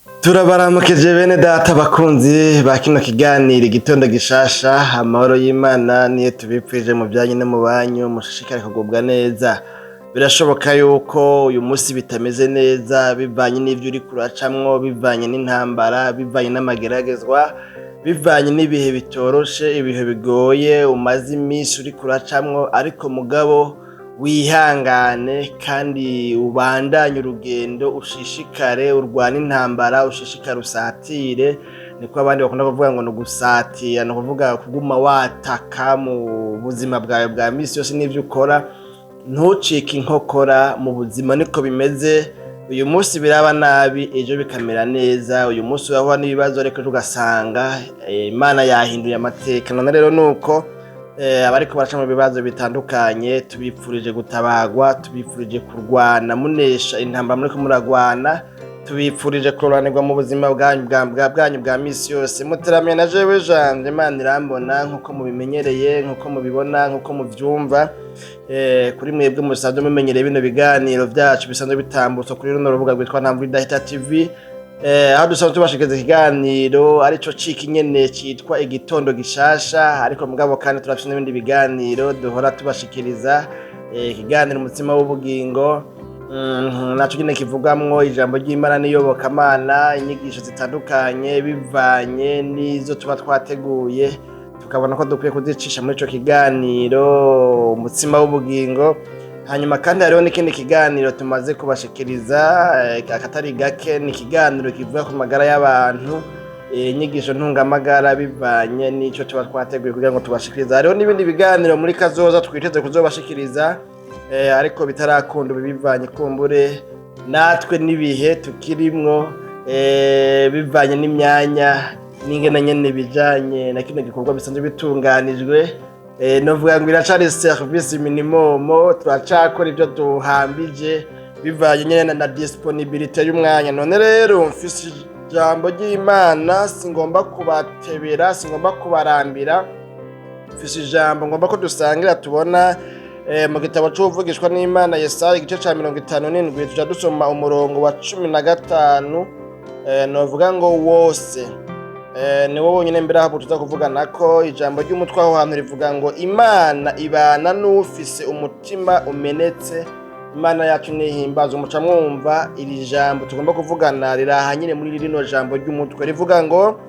Turabaramukeje bene data bakunzi ba kino kiganiro igitondo gishasha. Amahoro y'Imana niyo tubipfije mu byanyu no mu banyu, mushishikare kugubwa neza. Birashoboka yuko uyu munsi bitameze neza bivanye n'ivyo uri kuracamwo, bivanye n'intambara, bivanye n'amageragezwa, bivanye n'ibihe bitoroshe, ibihe bigoye umaze iminsi uri kuracamwo, ariko mugabo wihangane kandi ubandanye urugendo, ushishikare urwane intambara, ushishikare usatire. Niko abandi bakunda kuvuga ngo nugusatira, no kuvuga kuguma wataka mu buzima bwawe bwa misi yose n'ivyo ukora, ntucike inkokora mu buzima. Niko bimeze, uyu munsi biraba nabi ejo bikamera neza, uyu munsi urahura n'ibibazo ariko ugasanga Imana yahinduye amateka. None rero nuko abariko baraca mu bibazo bitandukanye tubipfurije gutabagwa, tubipfurije kurwana munesha intambara muriko muragwana, tubipfurije kuroranirwa mu buzima bwanyu bwa misi yose. Muteramye na Jewe janje, Imana irambona nkuko mubimenyereye, nkuko mubibona, nkuko muvyumva. Kuri mwebwe musanzwe mumenyereye bino biganiro vyacu bisanzwe bitambutsa kuri runo rubuga rwitwa Ntamvuridahita TV. Aho dusanzwe tubashikiriza ikiganiro arico ciki nyene citwa igitondo gishasha, ariko mugabo kandi turafite n'ibindi biganiro duhora tubashikiriza. Ikiganiro umutima w'ubugingo naco nyene kivugamwo ijambo ry'Imana n'iyobokamana, inyigisho zitandukanye bivanye n'izo tuba twateguye, tukabona ko dukwiye kuzicisha muri ico kiganiro umutima w'ubugingo. Hanyuma kandi hariho n'ikindi kiganiro tumaze kubashikiriza akatari gake, ni ikiganiro kivuga ku magara y'abantu, inyigisho ntungamagara bivanye n'ico tuba twateguye kugira ngo tubashikiriza. Hariho n'ibindi biganiro muri kazoza twiteze kuzobashikiriza, ariko bitarakunda bivanye kumbure natwe n'ibihe tukirimwo, bivanye n'imyanya n'ingene nyene bijanye na kino gikorwa bisanzwe bitunganijwe. Novuga ngo iracari service minimum, turacakora ivyo duhambije bivanye nyene na disponibilité y'umwanya. None rero mfise ijambo ry'Imana, singomba kubatebera, singomba kubarambira. Mfise ijambo ngomba ko dusangira tubona mu gitabo c'uvugishwa n'Imana Yesaya igice ca 57 tuja dusoma umurongo wa 15. Novuga ngo wose ni wowe nyine mbere aho tuza kuvugana ko ijambo ry'umutwe aho hantu rivuga ngo Imana ibana n'ufise umutima umenetse. Imana yacu nihimbaza. Umuca mwumva iri jambo tugomba kuvugana riraha nyine muri rino jambo ry'umutwe rivuga ngo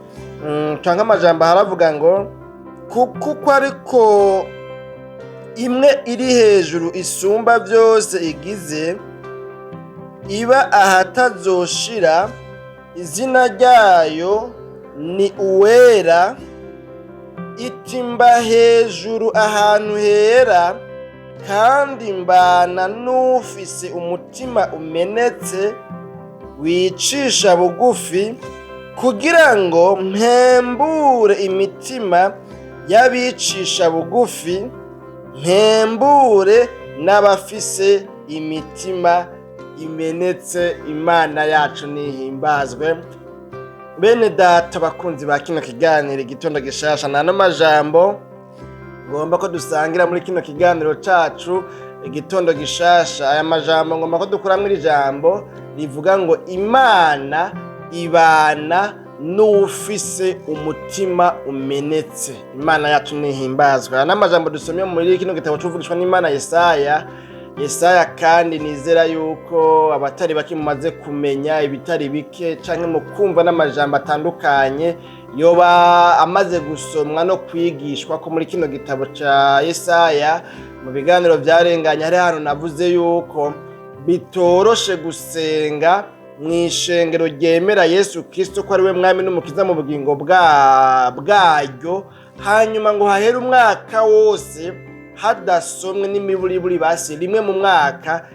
canke amajambo haravuga ngo kuko ariko imwe iri hejuru isumba byose igize, iba ahatazoshira, izina ryayo ni uwera, itimba hejuru ahantu hera, kandi mbana n'ufise umutima umenetse wicisha bugufi, kugira ngo mpembure imitima y'abicisha bugufi, mpembure n'abafise imitima imenetse. Imana yacu nihimbazwe. Bene data bakunzi ba kino kiganiro igitondo gishasha, nano majambo ngomba ko dusangira muri kino kiganiro cacu igitondo gishasha. Aya majambo ngomba ko dukuramwo iri jambo rivuga ngo Imana ibana n'ufise umutima umenetse. Imana yacu nihimbazwa. N'amajambo dusomye muri kino gitabo c'uvugishwa n'Imana Yesaya kandi nizera yuko abatari bake mumaze kumenya ibitari bike canke mu kumva n'amajambo atandukanye yoba amaze gusomwa no kwigishwa ko muri kino gitabo ca Yesaya. Mu biganiro vyarenganye hari hano navuze yuko bitoroshe gusenga mw'ishengero ryemera Yesu Kristo ko ari we mwami n'umukiza mu bugingo bwaryo, hanyuma ngo hahere umwaka wose hadasomwe n'imiburiburi basi rimwe mu mwaka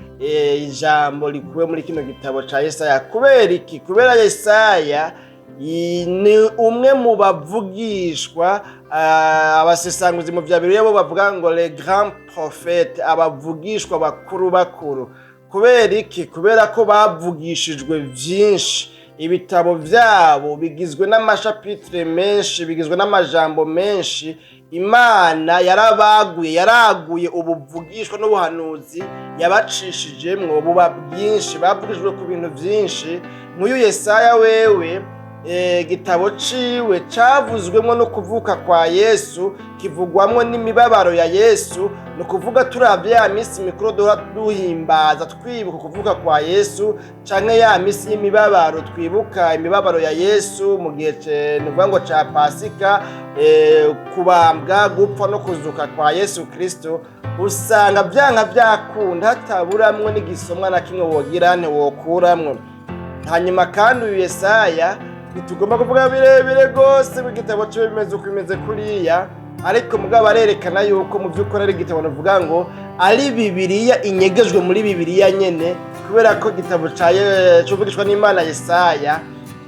ijambo rikuwe muri kino gitabo ca Yesaya. Kubera iki? Kubera Yesaya ni umwe mu bavugishwa, abasesanguzi mu vya Bibiliya bo bavuga ngo les grands prophètes, abavugishwa bakuru. Kubera iki? Kubera ko bavugishijwe vyinshi. ibitabo vyabo bigizwe n'amashapitire menshi, bigizwe n'amajambo menshi. Imana yaraguye ubuvugishwa n'ubuhanuzi yabacishijemwo buba bwinshi, bavugijwe ku bintu vyinshi. Nk'uyu Yesaya wewe igitabo ciwe cavuzwemwo no kuvuka kwa Yesu, kivugwamwo n'imibabaro ya Yesu. Ni ukuvuga turavye ya misi mikuru duhimbaza twibuka kuvuka kwa Yesu, canke ya misi y'imibabaro twibuka imibabaro ya Yesu mu gihe nuvuga ngo ca Pasika, kubambwa, gupfa no kuzuka kwa Yesu Kristo, usanga vyanka vyakunda hataburamwo n'igisomwa na kimwe wogirane wokuramwo. Hanyuma kandi uyu Yesaya ntitugomba kuvuga birebire gose igitabo ciwe bimeze uko bimeze kuriya, ariko mugabo arerekana yuko mu vy'ukuri ari igitabo navuga ngo ari Bibiliya inyegejwe muri Bibiliya nyene, kubera ko igitabo cuvugishwa n'Imana Yesaya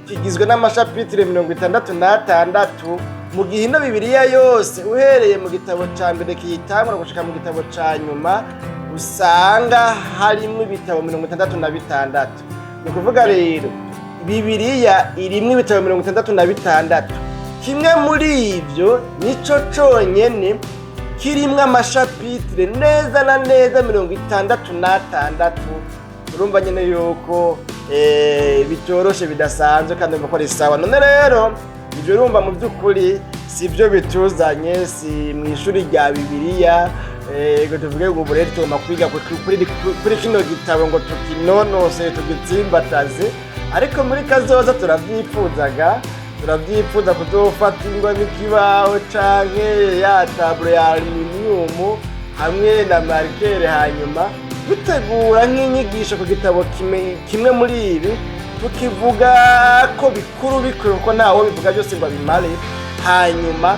kigizwe n'amashapitire 66, mu gihe ino Bibiliya yose uhereye mu gitabo ca mbere kiyitangura gushika mu gitabo ca nyuma usanga harimwo ibitabo 66. Ni ukuvuga rero Bibiliya irimwo ibitabo 66, kimwe muri ivyo nico conyene kirimwo amashapitire neza na neza 66. Urumva nyene yuko bitoroshe bidasanzwe kandi umva ko ari sawa. None rero ivyo urumva mu vy'ukuri sivyo bituzanye, si mw'ishuri rya Bibiliya ngo tuvuge ngo burere tugomba kwiga kuri kino gitabo ngo tukinonose tugitsimbataze, ariko muri kazoza turavyifuza kuzofata ingwa n'ikibaho canke ya taburo ya aluminium hamwe na marikere, hanyuma dutegura nk'inyigisho ku gitabo kimwe muri ibi, tukivuga ko bikuru kuko ntawe bivuga byose ngo bimare, hanyuma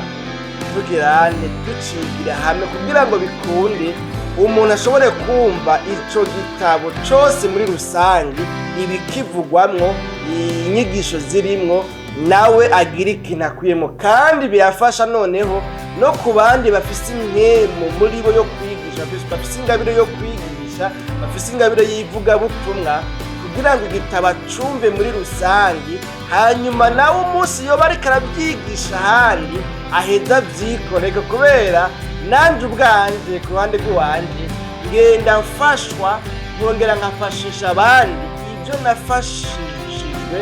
tugirane ducigira hamwe kugira ngo bikunde umuntu ashobore kumva ico gitabo cose muri rusangi, ibikivugwamwo, inyigisho zirimwo, nawe agira ikintu akuyemo. Kandi birafasha noneho no ku bandi bafise impwemu muri bo yo kwigisha, bafise ingabire yo kwigisha, bafise ingabire y'ivugabutumwa, kugira ngo igitabo acumve muri rusangi, hanyuma nawe umunsi yoba ariko arabyigisha ahandi aheza avyikoreka. Kubera nanje ubwanje ku ruhande rw'iwanje ngenda mfashwa, nkongera nkafashisha abandi ibyo nafashishijwe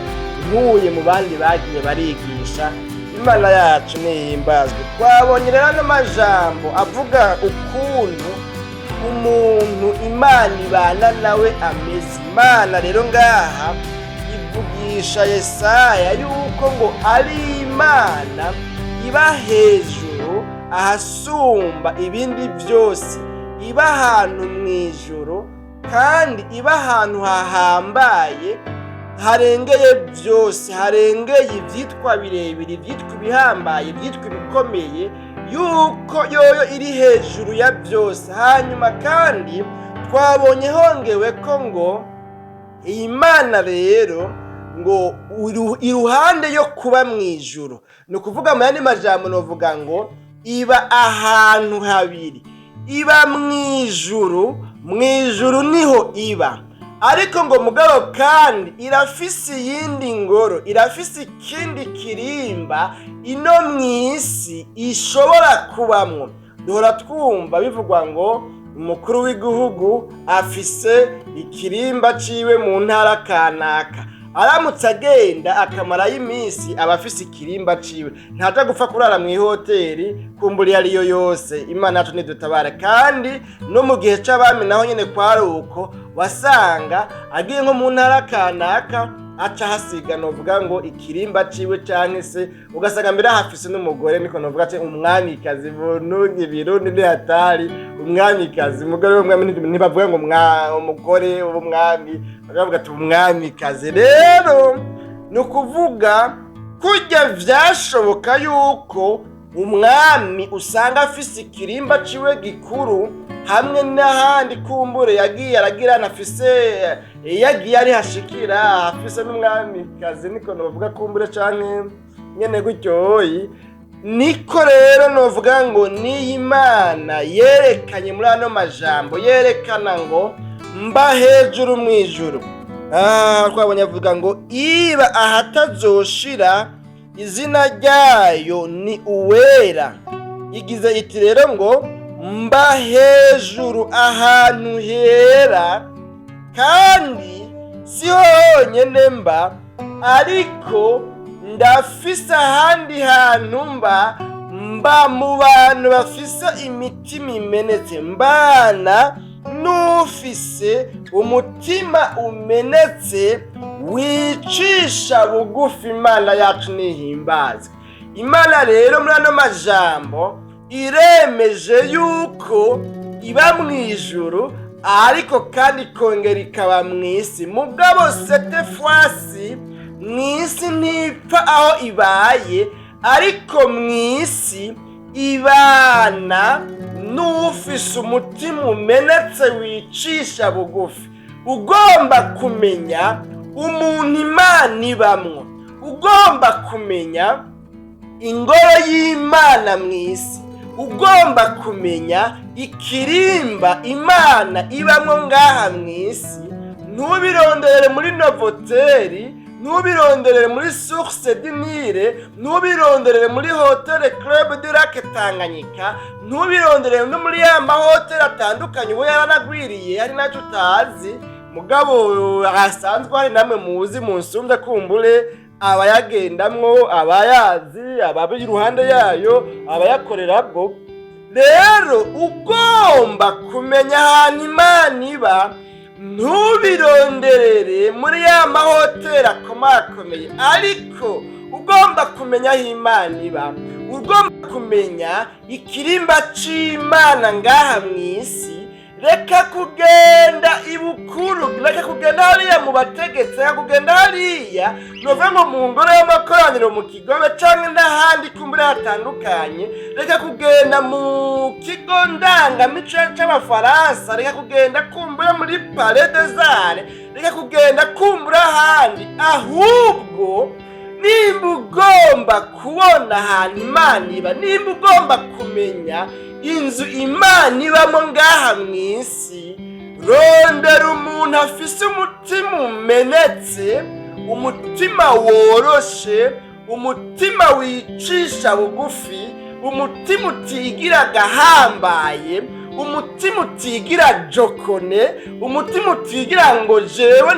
nkuye mu bandi bagiye barigisha. Imana yacu nihimbazwe. Twabonye rero n'amajambo avuga ukuntu umuntu Imana ibana nawe ameze. Imana rero ngaha ivugisha Yesaya yuko ngo ari Imana iba hejuru ahasumba ibindi byose, iba ahantu mw'ijuru kandi iba ahantu hahambaye harengeye byose, harengeye ivyitwa birebire, ivyitwa ibihambaye, ivyitwa ibikomeye, yuko yoyo iri hejuru ya byose. Hanyuma kandi twabonye hongewe ko ngo iyi Mana rero ngo iruhande yo kuba mw'ijuru, ni ukuvuga mu yandi majambo novuga ngo iba ahantu habiri, iba mw'ijuru niho iba, ariko ngo mugabo kandi irafise iyindi ngoro, irafise ikindi kirimba ino mw'isi ishobora kubamwo. Duhora twumva bivugwa ngo umukuru w'igihugu afise ikirimba ciwe mu ntara kanaka, aramutse agenda akamarayo iminsi aba afise ikirimba ciwe, ntaja gupfa kurara mw'ihoteri kumbura ariyo yose. Imana yacu nidutabara. Kandi no mu gihe c'abami naho nyene kwari uko, wasanga agiye nko mu ntara kanaka aca hasiga novuga ngo ikirimba ciwe, canke se ugasanga mbere hafise n'umugore, niko novuga ati umwamikazi. Bunungi Ibirundi ni hatari, umwamikazi, umugore w'umwami ntibavuga ngo umugore w'umwami, bakavuga ati umwamikazi. Rero ni ukuvuga kurya vyashoboka yuko umwami usanga afise ikirimba ciwe gikuru, hamwe n'ahandi kumbure yagiye aragirana afise yagiye ari hashikira afise n'umwamikazi, niko novuga kumbure canke nyene gutyoyi. Niko rero novuga ngo ni Imana yerekanye muri ano majambo, yerekana ngo mba hejuru mw'ijuru, twabonye avuga ngo iba ahatazoshira izina ryayo ni uwera. Igize iti rero ngo mba hejuru ahantu hera, kandi si honyine mba, ariko ndafise ahandi hantu mba mu bantu bafise imitima imenetse, mbana n'ufise umutima umenetse wicisha bugufi. Imana yacu nihimbazwe. Imana rero muri ano majambo iremeje yuko iba mu ijuru, ariko kandi ikongera ikaba mu isi. Mugabo sete fwasi mu isi ntipfa aho ibaye, ariko mu isi ibana n'ufise umutima umenetse wicisha bugufi. Ugomba kumenya umuntu Imana ibamwo, ugomba kumenya ingoro y'Imana mu isi, ugomba kumenya ikirimba Imana ibamwo ngaha mu isi. Ntubironderere muri novoteri, ntubironderere muri source du Nile, ntubironderere muri hotel club du lac Tanganyika, ntubironderere no muri ya mahoteli atandukanye uwo yaranagwiriye hari nacyo utazi. Mugabo asanzwe hari namwe muzi munsumvye kumbure abayagendamwo, abayazi, ababi iruhande yayo, abayakorerabwo. Rero ugomba kumenya ahantu Imana iba, ntubironderere muri ya mahoteli akomakomeye, ariko ugomba kumenya aho Imana iba. Ugomba kumenya ikirimba c'Imana ngaha mu isi. Reka kugenda ibukuru, reka kugenda hariya mu bategetsi, reka kugenda hariya nova ngo mu ngoro y'amakoraniro mu Kigobe canke n'ahandi kumbure hatandukanye. Reka kugenda mu kigo ndangamico c'abafaransa, reka kugenda kumbure muri Palais des Arts, reka kugenda kumbure ahandi. Ahubwo nimba ugomba kubona ahantu Imana iba, nimba ugomba kumenya inzu Imana ibamo ngaha mu isi, rondera umuntu afise umutima umenetse, umutima woroshe, umutima wicisha bugufi, umutima utigira agahambaye, umutima utigira jokone, umutima utigira ngo jewe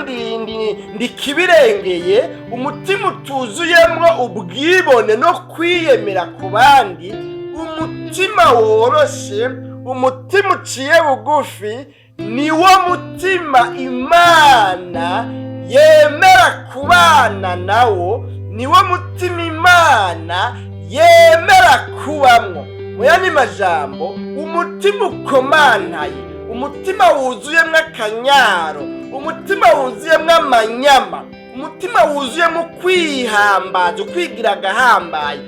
ndi kibirengeye, umutima utuzuyemwo ubwibone no kwiyemera ku bandi, umutima woroshe, umutima uciye bugufi. Niwo mutima Imana yemera kubana nawo, niwo mutima Imana yemera kubamwo. Muyandi majambo, umutima ukomantaye, umutima wuzuyemwo akanyaro, umutima wuzuyemwo amanyama, umutima wuzuyemwo kwihambaza, ukwigira agahambaye,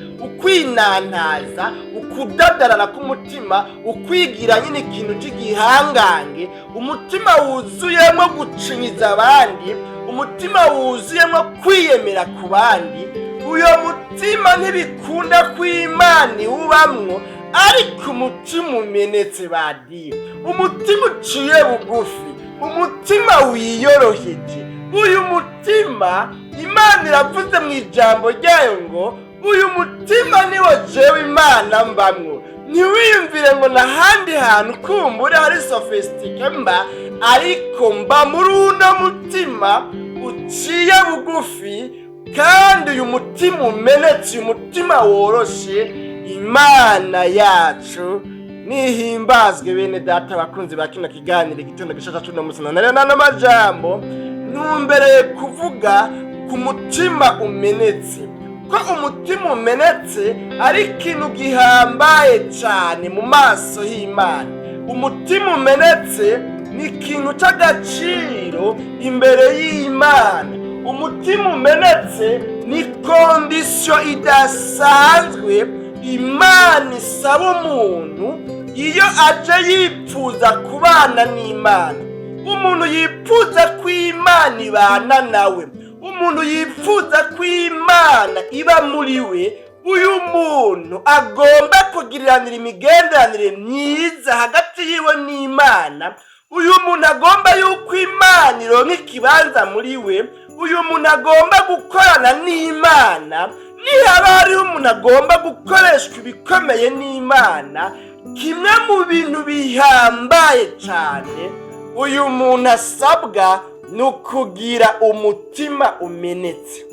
ukwinantaza, ukudadarara k'umutima, ukwigira nyine ikintu cy'igihangange, umutima wuzuyemwo gucinyiza abandi, umutima wuzuyemwo kwiyemera ku bandi. Uyo mutima ntibikunda kw'Imana iwubamwo, ariko umutima umenetse badiyo, umutima uciye bugufi, umutima wiyoroheje. Uyu mutima Imana iravuze mu ijambo ryayo ngo uyu mutima niwo jewe Imana mbamwo. Ntiwiyumvire ngo n'ahandi hantu kumbure hari sophistique mba, ariko mba muri uno mutima uciye bugufi, kandi uyu mutima umenetse, uyu mutima woroshe. Imana yacu nihimbazwe. Bene data bakunzi ba kino kiganiro igitondo gishasha cuno musana nare n'amajambo ntumbereye kuvuga ku mutima umenetse, ko umutima umenetse ari ikintu gihambaye cyane mu maso y'Imana. Umutima umenetse ni ikintu cy'agaciro imbere y'Imana. Umutima umenetse ni kondisiyo idasanzwe Imana isaba umuntu iyo aje yipfuza kubana n'Imana. Umuntu yipfuza ko Imana ibana nawe, umuntu yipfuza ko Imana iba muri we, uyu muntu agomba kugiriranira imigenderanire myiza hagati yiwe n'Imana, uyu muntu agomba yuko Imana ironka ikibanza muri we, uyu muntu agomba gukorana n'Imana, nihaba hariho umuntu agomba gukoreshwa ibikomeye n'Imana, kimwe mu bintu bihambaye cyane uyu muntu asabwa ni ukugira umutima umenetse.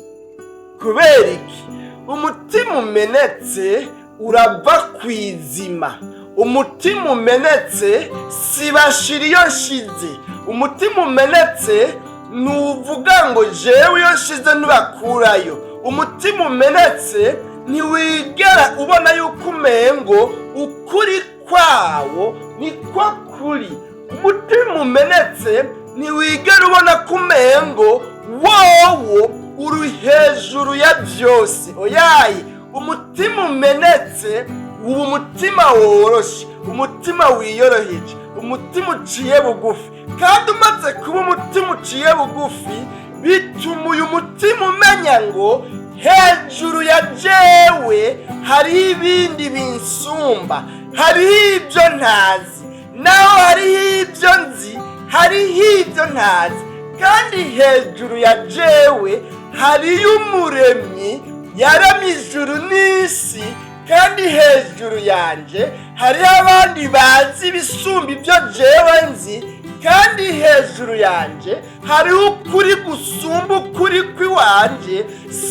Kubera iki? Umutima umenetse urava ku izima. Umutima umenetse si bashira iyo nshize. Umutima umenetse nuvuga ngo jewe iyo nshize ntibakurayo. Umutima umenetse ntiwigera ubona yuko umengo ukuri kwawo niko kuri. Umutima umenetse ntiwigera ubona ko umengo wowo uri hejuru ya byose. Oyayi, umutima umenetse uba umutima woroshe, umutima wiyoroheje, umutima uciye bugufi. Kandi umaze kuba umutima uciye bugufi, bituma uyu mutima umenya ngo hejuru ya jewe hariho ibindi binsumba, hariho ibyo ntazi, naho hariho ibyo nzi, hariho ibyo ntazi. Kandi hejuru ya jewe hariyo umuremyi yaramye ijuru n'isi, kandi hejuru yanje hariho abandi bazi ibisumba ibyo jewe nzi, kandi hejuru yanje hariho ukuri gusumba ukuri kw'iwanje.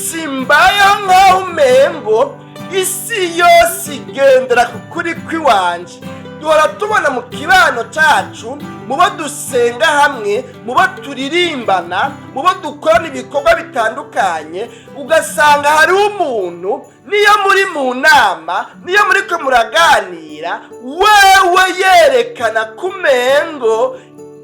Simbayeho nk'aho umengo isi yose igendera ku kuri kw'iwanje. Duhora tubona mu kibano cyacu, mu bo dusenga hamwe, mu bo turirimbana, mu bo dukorana ibikorwa bitandukanye, ugasanga hariho umuntu niyo muri mu nama, niyo muri ko muraganira, wewe yerekana ko umengo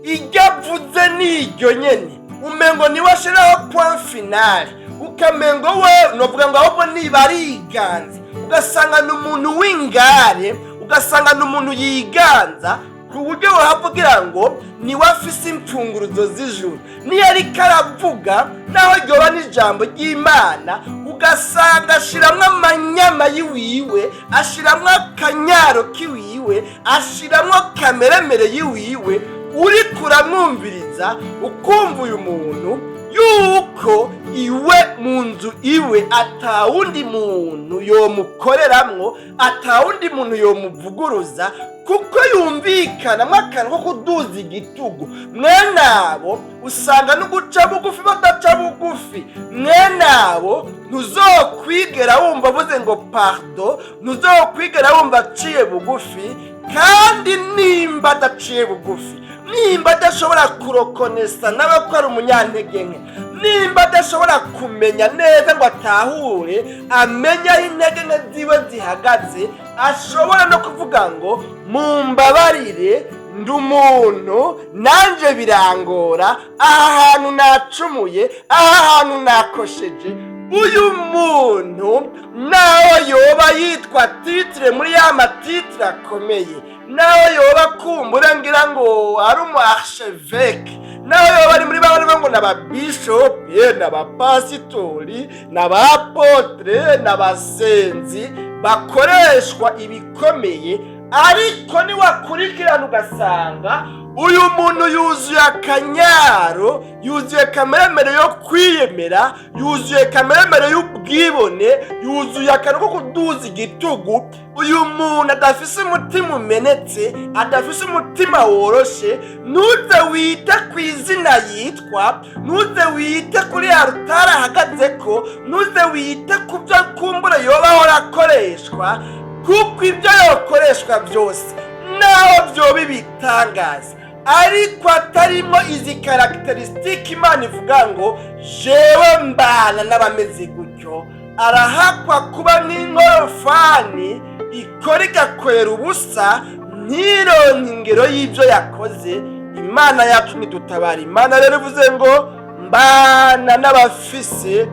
iryo avuze n'iryo nyene, umengo niwe ashiraho point final, ukamengo we novuga ngo ahubwo niba ariganza. Ugasanga ni umuntu w'ingare, ugasanga ni umuntu yiganza ku buryo wahavugira ngo niwe afise imfunguruzo z'ijuru. Niyo ariko aravuga naho ryoba n'ijambo ry'Imana, ugasanga ashiramwo amanyama yiwiwe, ashiramwo akanyaro kiwiwe, ashiramwo kameremere yiwiwe. Uri kuramwumviriza ukumva uyu muntu yuko iwe mu nzu iwe atawundi muntu yomukoreramwo, atawundi muntu yomuvuguruza, kuko yumvikanamwo akantu ko kuduza igitugu. Mwene abo usanga no guca bugufi badaca bugufi. Mwene abo ntuzokwigera wumva avuze ngo pardon, ntuzokwigera wumva aciye bugufi. Kandi nimba adaciye bugufi, nimba adashobora kurokonesa nawe ko ari umunyantege nke, nimba adashobora kumenya neza ngo atahure amenye aho intege nke ziwe zihagaze, ashobora no kuvuga ngo mumbabarire ndi umuntu nanje birangora, aha hantu nacumuye, aha hantu nakosheje. Uyu muntu naho yoba yitwa titre muri ya matitire akomeye, naho yoba kumbura ngira ngo ari umu archevêque, naho yoba ari muri bamwe ngo n'ababishop, n'abapasitori, n'abapotre, n'abasenzi bakoreshwa ibikomeye, ariko niwakurikirana ugasanga uyu muntu yuzuye akanyaro, yuzuye kameremere yo kwiyemera, yuzuye kameremere y'ubwibone, yuzuye akantu ko kuduza igitugu. Uyu muntu adafise umutima umenetse, adafise umutima woroshe. Ntuze wite ku izina yitwa, ntuze wite kuri ya rutara ahagazeko, ntuze wite ku byo kumbura yoba ahora akoreshwa, kuko ibyo yokoreshwa byose naho byoba ibitangaza, ariko atarimo izi karakterisitike Imana ivuga ngo jewe mbana n'abameze gutyo, arahakwa kuba nk'inkorofani ikora igakorera ubusa, ntironke ingero y'ibyo yakoze. Imana yacu nidutabara. Imana rero ivuze ngo mbana n'abafise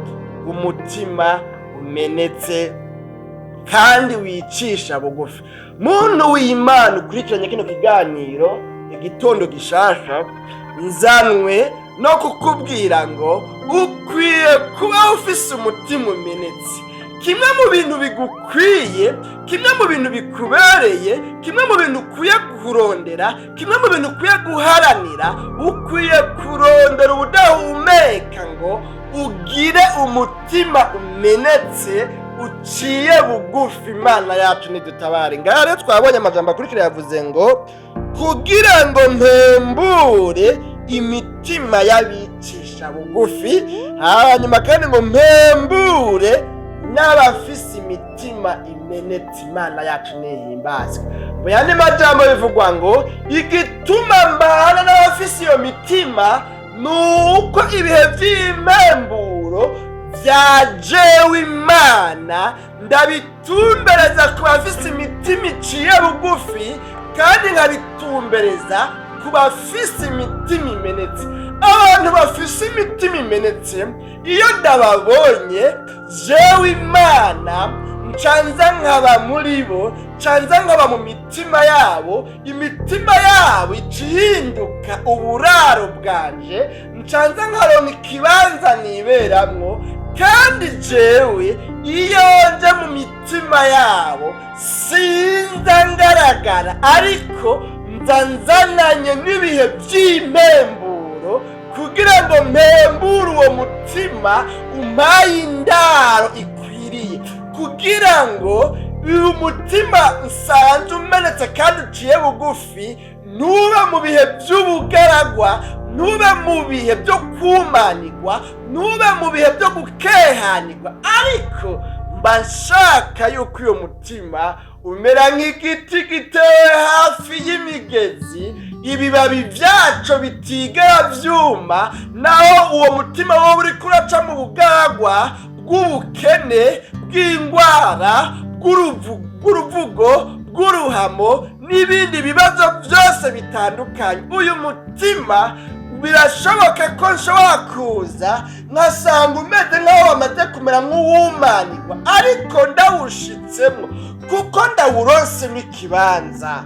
umutima umenetse kandi wicisha bugufi. Muntu w'Imana ukurikiranye kino kiganiro igitondo gishasha, nzanwe no kukubwira ngo ukwiye kuba ufise umutima umenetse. kimwe mu bintu bigukwiye, kimwe mu bintu bikubereye, kimwe mu bintu ukwiye kurondera, kimwe mu bintu ukwiye guharanira, ukwiye kurondera ubudahumeka ngo ugire umutima umenetse uciye bugufi. Imana yacu nidutabare. Ngaho rero twabonye amajambo akurikira yavuze ngo kugira ngo mpembure imitima y'abicisha bugufi, hanyuma kandi ngo mpembure n'abafise imitima imenetse. Imana yacu nihimbazwe. Mu yandi majambo bivugwa ngo igituma mbana n'abafise iyo mitima nuko ibihe vy'impemburo vya jewe Imana ndabitumbereza ku bafise imitima iciye bugufi, kandi nkabitumbereza ku bafise imitima imenetse. Abantu bafise imitima imenetse iyo ndababonye jewe Imana ncanza nkaba muri bo, ncanza nkaba mu mitima yabo, imitima yabo icihinduka uburaro bwanje, ncanza nkaronka ikibanza niberamwo. Kandi jewe iyo nje mu mitima yabo sinza ngaragara, ariko nzanzananye n'ibihe vy'impemburo kugira ngo mpembure uwo mutima umpaye indaro ikwiriye, kugira ngo uyu mutima nsanze umenetse kandi uciye bugufi ntube mu bihe vy'ubugaragwa, ntube mu bihe byo kumanirwa, ntube mu bihe byo gukehanirwa, ariko mba nshaka yuko uyo mutima umera nk'igiti gitewe hafi y'imigezi, ibibabi vyaco bitigera vyuma, naho uwo mutima wowe uriko uraca mu bugaragwa bw'ubukene, bw'ingwara, bw'uruvugo, bw'uruhamo n'ibindi bibazo vyose bitandukanye. Uyu mutima birashoboka ko nshobora kuza nkasanga umeze nk'aho wamaze kumera nk'uwumanirwa, ariko ndawushitsemo kuko ndawuronsemo ikibanza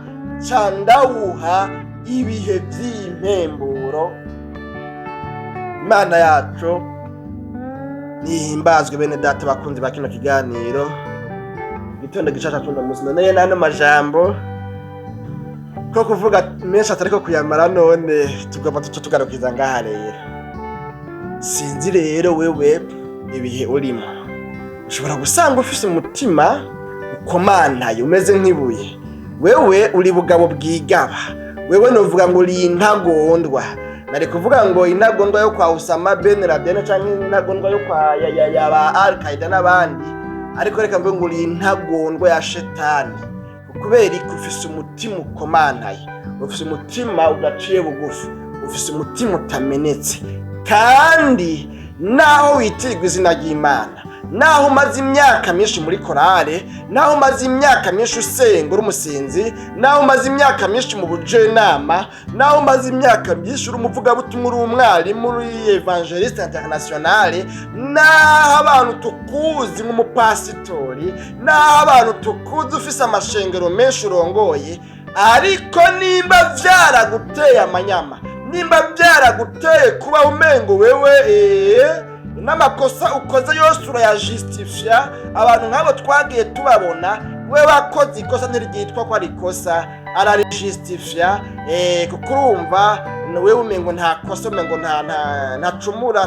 ca ndawuha ibihe vy'impemburo. Imana yacu nihimbazwe. Bene data bakunzi ba kino kiganiro igitondo gishasha tunda musi, none n'ano majambo ko kuvuga menshi atariko kuyamara, none tugomba tugarukiza ngaha rero. Sinzi rero wewe ibihe urimo, ushobora gusanga ufise umutima ukomantaye umeze nk'ibuye. Wewe uri bugabo bwigaba, wewe novuga ngo uri intagondwa. Nari kuvuga ngo intagondwa yo kwa Usama Ben Laden canke intagondwa yo kwa ya Al-Qaeda n'abandi, ariko reka mvuge ngo uri intagondwa ya shetani, kubera ko ufise umutima ukomantaye, ufise umutima udaciye bugufi, ufise umutima utamenetse. Kandi naho witirwa izina ry'Imana, naho umaze imyaka myinshi muri korale, naho umaze imyaka myinshi usenga uri umusinzi, naho umaze imyaka myinshi mu bujenama, naho umaze imyaka myinshi uri umuvugabutumwa, uri umwarimu, uri evangeliste internationale, naho abantu tukuzi nk'umupasitori, naho abantu tukuzi ufise amashengero menshi urongoye, ariko nimba vyaraguteye amanyama, nimba vyaraguteye kuba umengo wewe n'amakosa ukoze yose urayajustifia, abantu nk'abo twagiye tubabona, we wakoze ikosa ntiryitwa ko ari ikosa, ararijustifia, kuko urumva wewe umengo nta kosa, umengo ntacumura,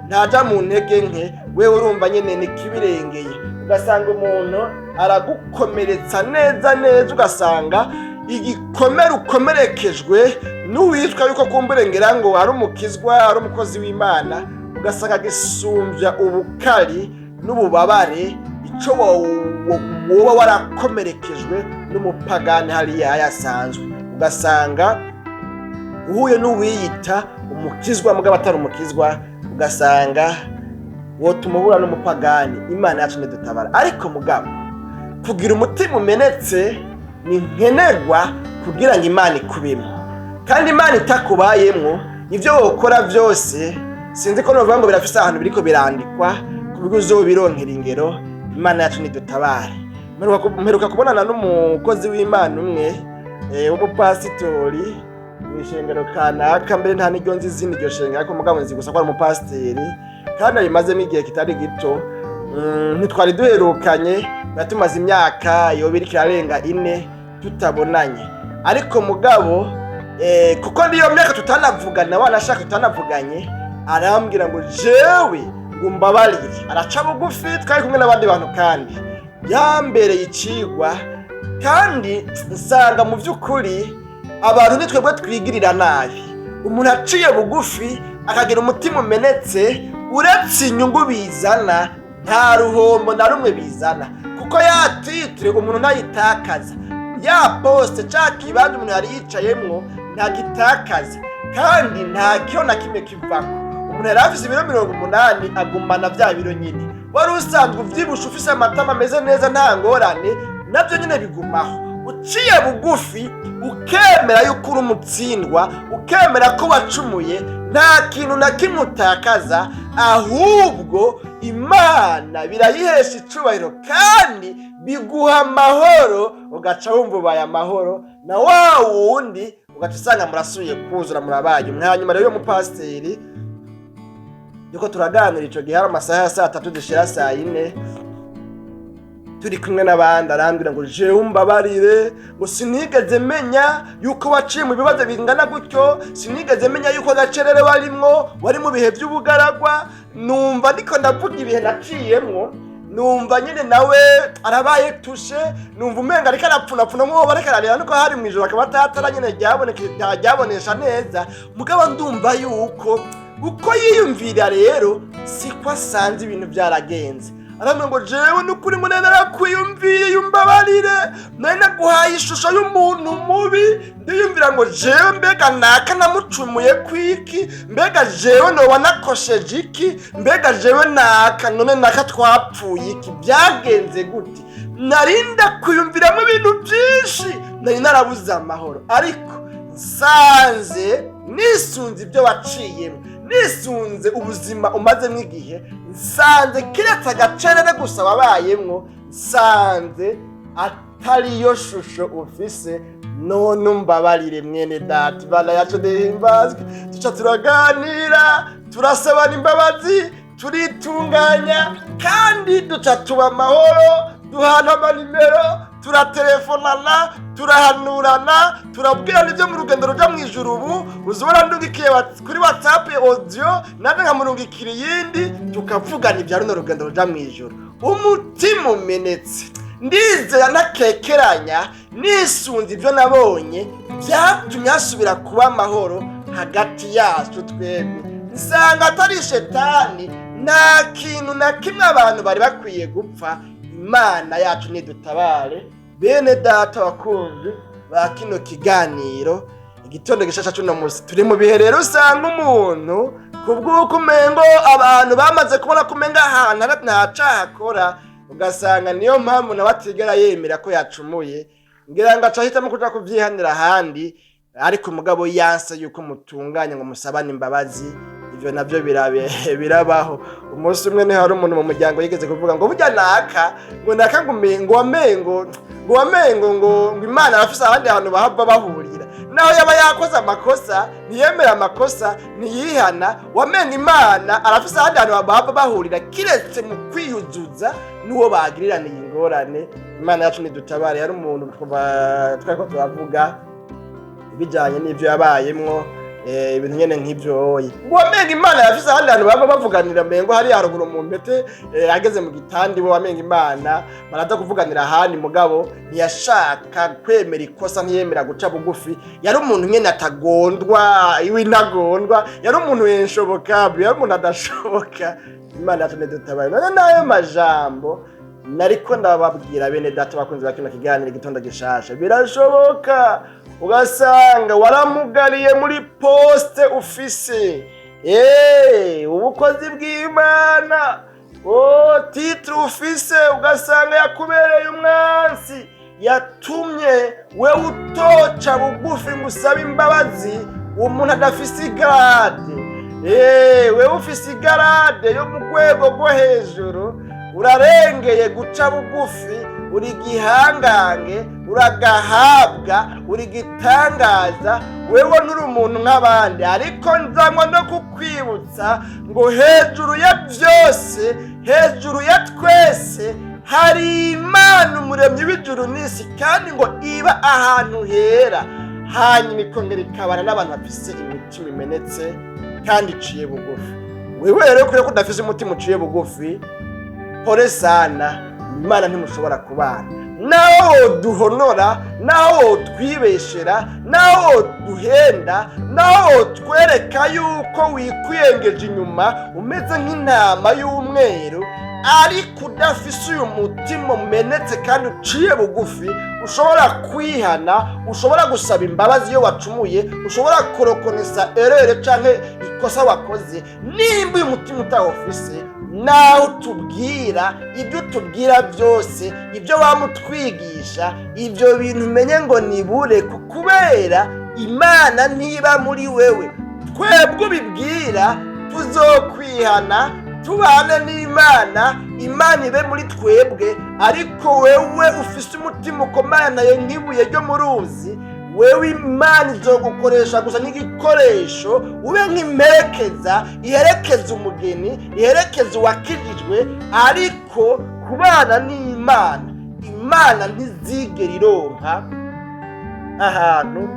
ntaja mu ntege nke, wewe urumva nyene ni kibirengeye. Ugasanga umuntu aragukomeretsa neza neza, ugasanga igikomere ukomerekejwe n'uwitwa yuko kumburengera ngo ari umukizwa, ari umukozi w'Imana, ugasanga gisumvya ubukari n'ububabare ico woba warakomerekejwe n'umupagani hariya yasanzwe. Ugasanga uhuye n'uwiyita umukizwa mugabo atari umukizwa, ugasanga wotumubura n'umupagani. Imana yacu nidutabara. Ariko mugabo kugira umutima umenetse ni nkenerwa kugira ngo Imana ikubemo, kandi Imana itakubayemwo ivyo wokora vyose sinzi ko novuga ngo birafise ahantu biriko birandikwa kubigo uzobironkera ingero. Imana yacu nidutabare. Mperuka kubonana n'umukozi w'Imana umwe w'umupasitori mw'ishengero kanaka, mbere nta n'iryo nzi izindi iryo shengero, ariko mugabo nzi gusa ko ari umupasiteri kandi abimazemo igihe kitari gito. ntitwari duherukanye, tumaze imyaka yoba iriko irarenga 4 tutabonanye, ariko mugabo kuko niyo myaka tutanavugana, wanashaka tutanavuganye, arambwira ngo jewe umbabarire, araca bugufi, twari kumwe n'abandi bantu kandi yambereye icigwa, kandi nsanga mu by'ukuri abantu nitwebwe twigirira nabi. Umuntu aciye bugufi akagira umutima umenetse, uretse inyungu bizana nta ruhombo na rumwe bizana, kuko ya titre umuntu ntayitakaza, ya poste ca kibanza umuntu yari yicayemwo ntagitakaza, kandi nta kiyo na kimwe kivako. Umuntu yari afise ibiro 80 agumana vya biro nyine, wari usanzwe uvyibusha ufise amatama ameze neza nta ngorane, navyo nyine bigumaho. Uciye bugufi ukemera yuko uri umutsindwa, ukemera ko wacumuye, nta kintu na kimwe utakaza, ahubwo Imana birayihesha icubahiro kandi biguha amahoro, ugaca wumva ubaye amahoro, na wa wundi ugaca usanga murasubiye kuzura murabaye. Hanyuma rero umupasiteri yuko turaganira ico gihe hari amasaha ya 3 dushira 4 turi kumwe n'abandi, arambwira ngo jewe umbabarire, ngo sinigeze menya yuko waciye mu bibazo bingana gutyo, sinigeze menya yuko agacerere warimwo, wari mu bihe by'ubugaragwa. Numva ndiko ndavuga ibihe naciyemwo, numva nyine nawe arabaye tushe, numva umenga ariko arapfunapfuna mwo bareka ararira, nuko hari mu ijoro akaba atatara nyine ryabonesha neza. Mugabo ndumva yuko uko yiyumvira rero siko asanze ibintu byaragenze. Aramwe ngo jewe nukuri munene arakwiyumviye, yumbabarire, nari naguhaye ishusho y'umuntu mubi, ndiyumvira ngo jewe mbega naka namucumuye kwiki, mbega jewe noba nakosheje iki, mbega jewe naka none naka twapfuye iki, byagenze gute? Narinda kwiyumviramo ibintu byinshi, nari narabuze amahoro, ariko nsanze nisunze ibyo waciyemo, nisunze ubuzima umazemo igihe, nsanze kiretse agacerere gusa wabayemwo, nsanze atariyo shusho ufise. None umbabarire mwene data, Imana yacu ndihimbazwe. Duca turaganira, turasabana imbabazi, turitunganya, kandi duca tuba amahoro, duhana amanimero, turatelefonana, turahanurana, turabwirana ibyo mu rugendo ruja mu ijuru. Ubu uzubona ndugikiye kuri WhatsApp audio, nande nkamurungikira iyindi, tukavugana ibya runo rugendo ruja mu ijuru. Umutima umenetse, ndizera nakekeranya, nisunze ibyo nabonye, byatumye asubira kuba amahoro hagati yacu twebwe. Nsanga atari shetani, nta kintu na kimwe abantu bari bakwiye gupfa. Imana yacu nidutabare. Bene data bakunzi ba kino kiganiro igitondo gishasha cy'uno munsi, turi mu bihe rero usanga umuntu kubw'uko umengo abantu bamaze kubona kumenga ahantu ntacaha akora, ugasanga niyo mpamvu nawe atigera yemera ko yacumuye, ngira ngo acahitamo kuja kuvyihanira ahandi, ariko umugabo yanse yuko mutunganya ngo musabane imbabazi. Ivyo navyo birabaho. Umunsi umwe ni hari umuntu mu muryango yigeze kuvuga ngo burya naka ngo naka ngo wamengo ngo Imana arafise ahandi hantu bahava bahurira, naho yaba yakoze amakosa ntiyemera amakosa ntiyihana, wamenga Imana arafise ahandi hantu bahava bahurira kiretse mu kwiyuzuza n'uwo bagiriraniye ingorane. Imana yacu nidutabare. Yari umuntu twariko turavuga ibijanye n'ivyo yabayemwo, ibintu nyene nk'ivyo oyi, wamenga Imana yafise ahandi hantu baba bavuganira, mengo hari haruguru mu mpete ageze mu gitandi, we wamenga Imana baraza kuvuganira ahandi. Mugabo ntiyashaka kwemera ikosa, ntiyemera guca bugufi. Yari umuntu nyene atagondwa, iwe intagondwa, yari umuntu yenshoboka, yari umuntu adashoboka. Imana yacu nidutabare. None nayo majambo nariko ndababwira bene data bakunzi ba kino kiganiro igitondo gishasha, birashoboka ugasanga waramugariye muri poste ufise ubukozi bw'Imana, titre ufise, ugasanga yakubereye umwansi, yatumye we utoca bugufi ngo usabe imbabazi umuntu adafise igarade. We ufise igarade yo mu rwego rwo hejuru, urarengeye guca bugufi, uri gihangange, uragahabwa, uri gitangaza, wewe nuri umuntu nk'abandi. Ariko nzanywa no kukwibutsa ngo hejuru ya byose hejuru ya twese hari Imana umuremyi w'ijuru n'isi, kandi ngo iba ahantu hera, hanyuma ikongera ikabana n'abantu bafise imitima imenetse kandi iciye bugufi. Wewe rero kubera ko udafise umutima uciye bugufi, pole sana, Imana ntimushobora kubana. Naho duhonora, naho twibeshera, naho duhenda, naho twereka yuko wikwiyengeje inyuma umeze nk'intama y'umweru, ariko udafise uyu mutima umenetse kandi uciye bugufi, ushobora kwihana, ushobora gusaba imbabazi iyo wacumuye, ushobora kurokonesa erere canke ikosa wakoze. Nimba uyu mutima utawufise, naho tubwira ibyo tubwira byose, ibyo wamutwigisha, ibyo bintu umenye ngo nibure, kubera Imana ntiba muri wewe. Twebwe ubibwira tuzokwihana, tubane n'Imana, Imana ibe muri twebwe. Ariko wewe ufise umutima ukomeye nayo nk'ibuye ryo mu ruzi, wewe Imana izogukoresha gusa nk'igikoresho, ube nk'imperekeza, iherekeza umugeni, iherekeza uwakijijwe. ariko kubana n'Imana, Imana ntizigera ironka ahantu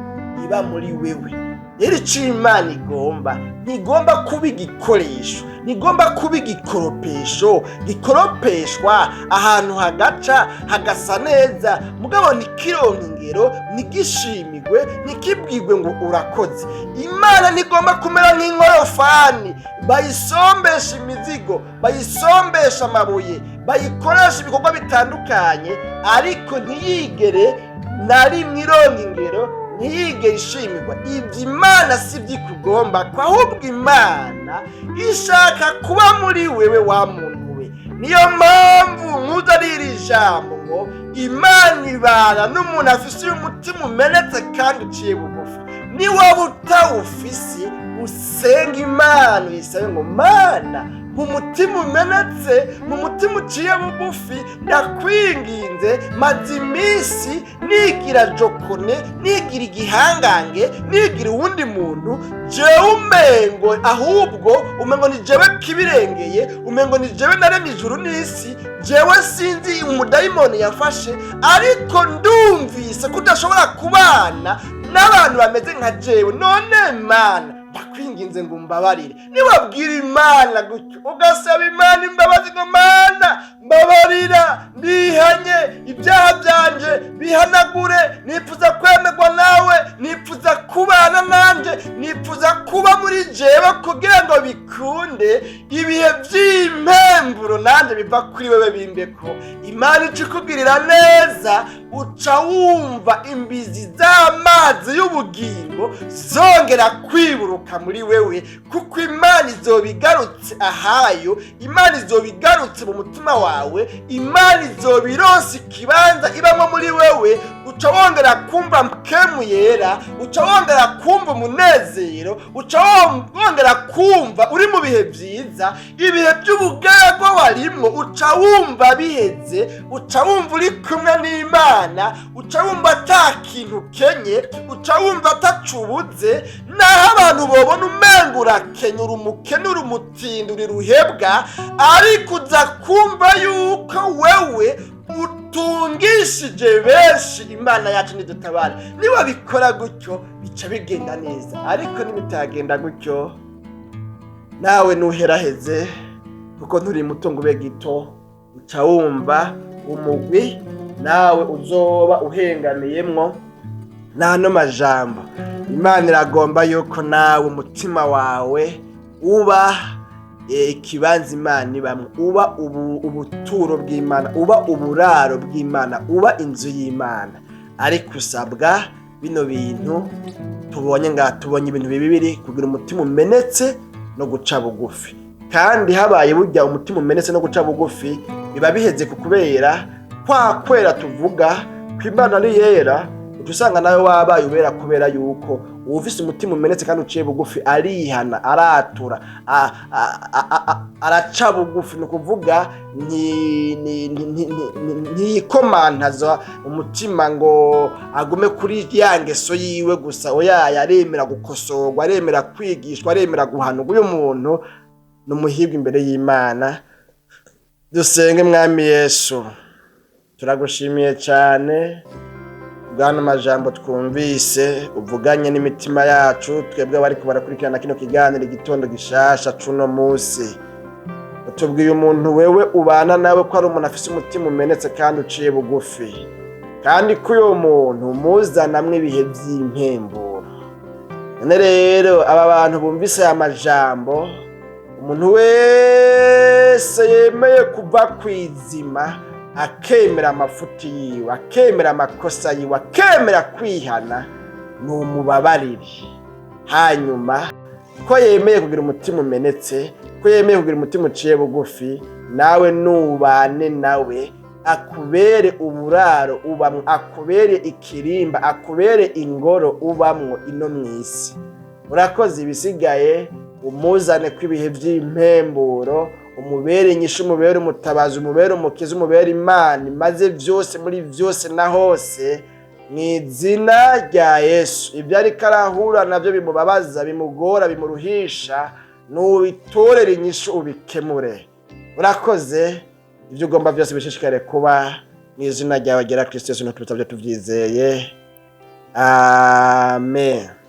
iba muri wewe. Rero icyo Imana igomba, ntigomba kuba igikoresho, ntigomba kuba igikoropesho gikoropeshwa ahantu hagaca hagasa neza, mugabo ntikironke ingero, ntigishimigwe, ntikibwirwe ngo urakoze. Imana ntigomba kumera nk'inkorofani bayisombesha imizigo, bayisombesha amabuye, bayikoresha ibikorwa bitandukanye, ariko ntiyigere na rimwe ironka ingero, ntiyigere ishimirwa. Ibyo Imana si byo ikugomba, ahubwo Imana ishaka kuba muri wewe wa muntu we. Niyo mpamvu nkuza ari iri jambo ngo Imana ibana n'umuntu afise umutima umenetse kandi uciye bugufi. Ni waba utawufise, usenga Imana uyisabe ngo Mana, mu mutima umenetse, mu mutima uciye bugufi, ndakwinginze, maze iminsi nigira jokone, nigira igihangange, nigira uwundi muntu, jewe umengo ahubwo umengo ni jewe kibirengeye, umengo ni jewe naremye ijuru n'isi, jewe sinzi umudayimoni yafashe, ariko ndumvise ko udashobora kubana n'abantu bameze nka jewe. None Mana, ndakwinginze ngo umbabarire. Niwabwira Imana gutyo, ugasaba Imana imbabazi ngo Mana mbabarira, ndihanye, ibyaha byanje bihanagure, nipfuza kwemerwa nawe, nipfuza kubana nanje, nipfuza kuba muri jewe kugira ngo bikunde, ibihe by'impemburo nanje biva kuri wewe bimbeko. Imana icikugirira neza, uca wumva imbizi z'amazi y'ubugingo zongera kwiburuka muri wewe, kuko Imana izobigarutse ahayo, Imana izobigarutse mu mutima wawe, Imana izobironsa ikibanza ibamo muri wewe. Uca wongera kumva mpemu yera, uca wongera kumva umunezero, uca wongera kumva uri mu bihe byiza, ibihe by'ubugaragwa warimwo uca wumva biheze, uca wumva uri kumwe n'Imana, uca wumva ata kintu kenye, uca wumva atacubuze. Naho abantu bobona umengo urakenya, uri umukene, uri umutindi, uri ruhebwa, ariko uza kumva yuko wewe utungishije benshi. Imana yacu nidutabara. Niba bikora gutyo bica bigenda neza, ariko nibitagenda gutyo nawe nuheraheze, kuko nturi mutungo ube gito, uca wumva umugwi nawe uzoba uhengamiyemwo n'ano majambo. Imana iragomba yuko nawe umutima wawe uba ikibanza Imana ibamwe, uba ubuturo bw'Imana, uba uburaro bw'Imana, uba inzu y'Imana. Ariko usabwa bino bintu tubonye ngaha, tubonye ibintu bibiri: kugira umutima umenetse no guca bugufi. Kandi habaye burya umutima umenetse no guca bugufi, biba biheze kukubera kwa kwera tuvuga ko Imana ari yera. Usanga nawe wabaye ubera kubera yuko ufise umutima umenetse kandi uciye bugufi, arihana, aratura, araca bugufi. Ni kuvuga ntiyikomantaza umutima ngo agume kuri ya ngeso yiwe gusa. Oya, yaremera gukosorwa, aremera kwigishwa, aremera guhanurwa. Uyu muntu ni umuhirwe imbere y'Imana, Dusenge mwami Yesu, turagushimiye cyane bwana amajambo twumvise uvuganye n'imitima yacu twebwe bari barakurikirana kino kiganiro igitondo gishasha cuno munsi. Utubwiye umuntu wewe ubana nawe ko ari umuntu afise umutima umenetse kandi uciye bugufi, kandi ko uyo muntu muzanamwe ibihe by'impemburo. None rero aba bantu bumvise aya majambo, umuntu wese yemeye kuva kwizima akemera amafuti yiwe, akemera amakosa yiwe, akemera kwihana, numubabarire. Hanyuma ko yemeye kugira umutima umenetse, ko yemeye kugira umutima uciye bugufi, nawe nubane nawe, akubere uburaro ubamwo, akubere ikirimba, akubere ingoro ubamwo ino mw'isi. Urakoze ibisigaye umuzane kw'ibihe by'impemburo, umubere inyishu, umubere umutabazi, umubere umukiza, umubere Imana maze byose muri byose na hose, mw'izina rya Yesu. Ibyo ariko arahura nabyo bimubabaza, bimugora, bimuruhisha, nubitorere inyishu ubikemure. Urakoze, ibyo ugomba byose bishishikare kuba mw'izina ryawe gera Kristo Yesu, no tubyizeye. Amen.